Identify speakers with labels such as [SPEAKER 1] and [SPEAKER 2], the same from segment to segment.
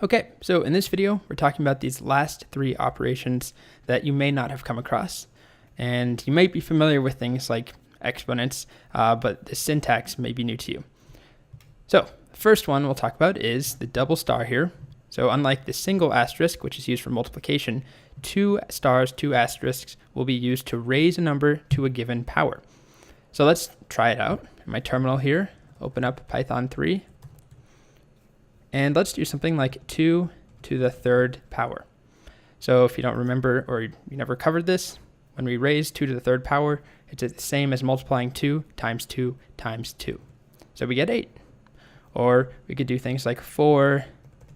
[SPEAKER 1] Okay, so in this video, we're talking about these last three operations that you may not have come across. And you might be familiar with things like exponents, but the syntax may be new to you. So the first one we'll talk about is the double star here. So unlike the single asterisk, which is used for multiplication, 2 stars, 2 asterisks will be used to raise a number to a given power. So let's try it out. In my terminal here, open up Python 3. And let's do something like 2 to the third power. So if you don't remember or you never covered this, when we raise 2 to the third power, it's the same as multiplying 2 times 2 times 2. So we get 8. Or we could do things like 4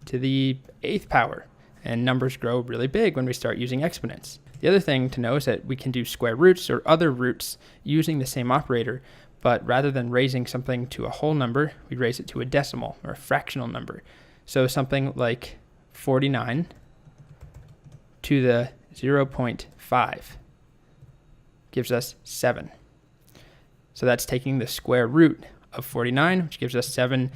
[SPEAKER 1] to the 8th power. And numbers grow really big when we start using exponents. The other thing to know is that we can do square roots or other roots using the same operator, but rather than raising something to a whole number, we raise it to a decimal or a fractional number. So something like 49 to the 0.5 gives us 7. So that's taking the square root of 49, which gives us 7.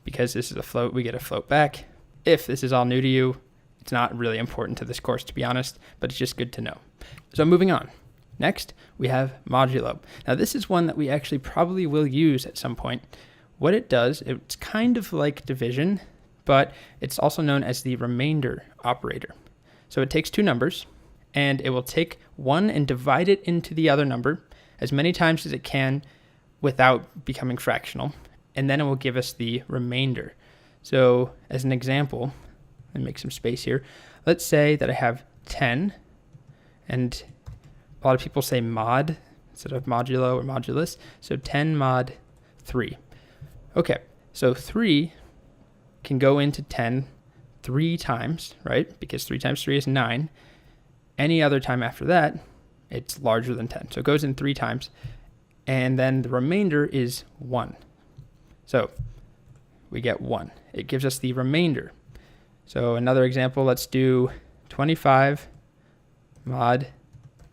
[SPEAKER 1] Because this is a float, we get a float back. If this is all new to you, it's not really important to this course, to be honest, but it's just good to know. So moving on. Next, we have modulo. Now this is one that we actually probably will use at some point. What it does, it's kind of like division, but it's also known as the remainder operator. So it takes two numbers, and it will take one and divide it into the other number as many times as it can without becoming fractional, and then it will give us the remainder. So as an example, let me make some space here. Let's say that I have 10, and a lot of people say mod instead of modulo or modulus. So 10 mod 3. Okay, so 3 can go into 10 3 times, right? Because 3 times 3 is 9. Any other time after that, it's larger than 10. So it goes in 3 times. And then the remainder is 1. So we get 1. It gives us the remainder. So another example, let's do 25 mod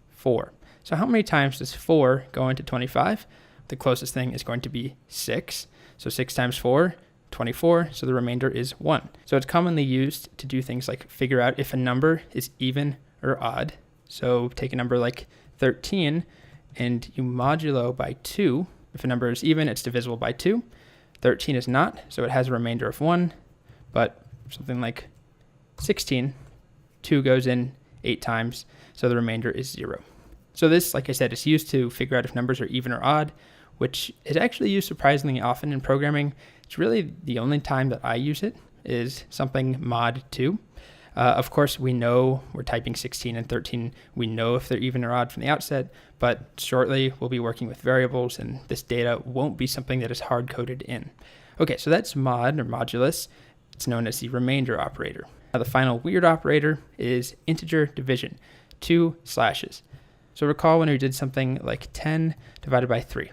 [SPEAKER 1] 4. So how many times does 4 go into 25? The closest thing is going to be 6. So 6 times 4, 24. So the remainder is 1. So it's commonly used to do things like figure out if a number is even or odd. So take a number like 13 and you modulo by 2. If a number is even, it's divisible by 2. 13 is not, so it has a remainder of 1. But something like 16, 2 goes in 8 times, so the remainder is 0. So this, like I said, is used to figure out if numbers are even or odd, which is actually used surprisingly often in programming. It's really the only time that I use it is something mod 2. Of course, we know we're typing 16 and 13. We know if they're even or odd from the outset, but shortly we'll be working with variables, and this data won't be something that is hard-coded in. Okay, so that's mod or modulus. It's known as the remainder operator. Now the final weird operator is integer division, 2 slashes. So recall when we did something like 10 divided by 3.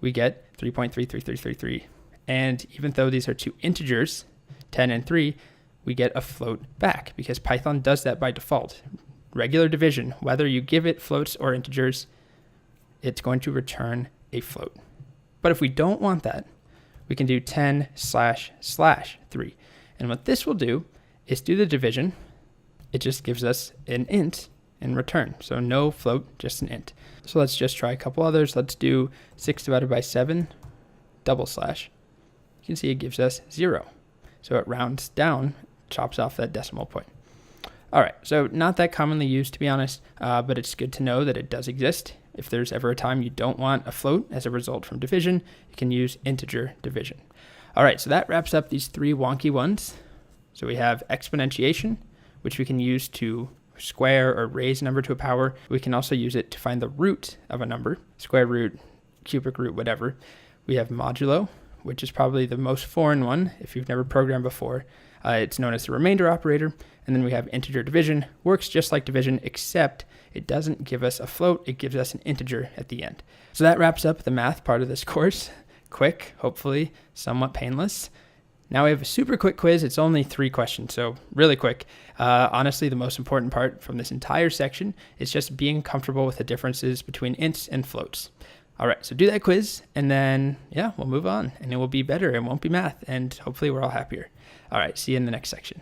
[SPEAKER 1] We get 3.33333. And even though these are two integers, 10 and 3, we get a float back because Python does that by default. Regular division, whether you give it floats or integers, it's going to return a float. But if we don't want that, we can do 10//3. And what this will do is do the division. It just gives us an int in return. So no float, just an int. So let's just try a couple others. Let's do 6 divided by 7, double slash. You can see it gives us 0. So it rounds down, chops off that decimal point. All right, so not that commonly used, to be honest, but it's good to know that it does exist. If there's ever a time you don't want a float as a result from division, you can use integer division. All right, so that wraps up these 3 wonky ones. So we have exponentiation, which we can use to square or raise a number to a power. We can also use it to find the root of a number, square root, cubic root, whatever. We have modulo, which is probably the most foreign one if you've never programmed before. It's known as the remainder operator. And then we have integer division, works just like division, except it doesn't give us a float, it gives us an integer at the end. So that wraps up the math part of this course. Quick, hopefully somewhat painless. Now we have a super quick quiz. It's only 3 questions, so really quick. Honestly, the most important part from this entire section is just being comfortable with the differences between ints and floats. All right, so do that quiz, and then, yeah, we'll move on, and it will be better. It won't be math, and hopefully we're all happier. All right, see you in the next section.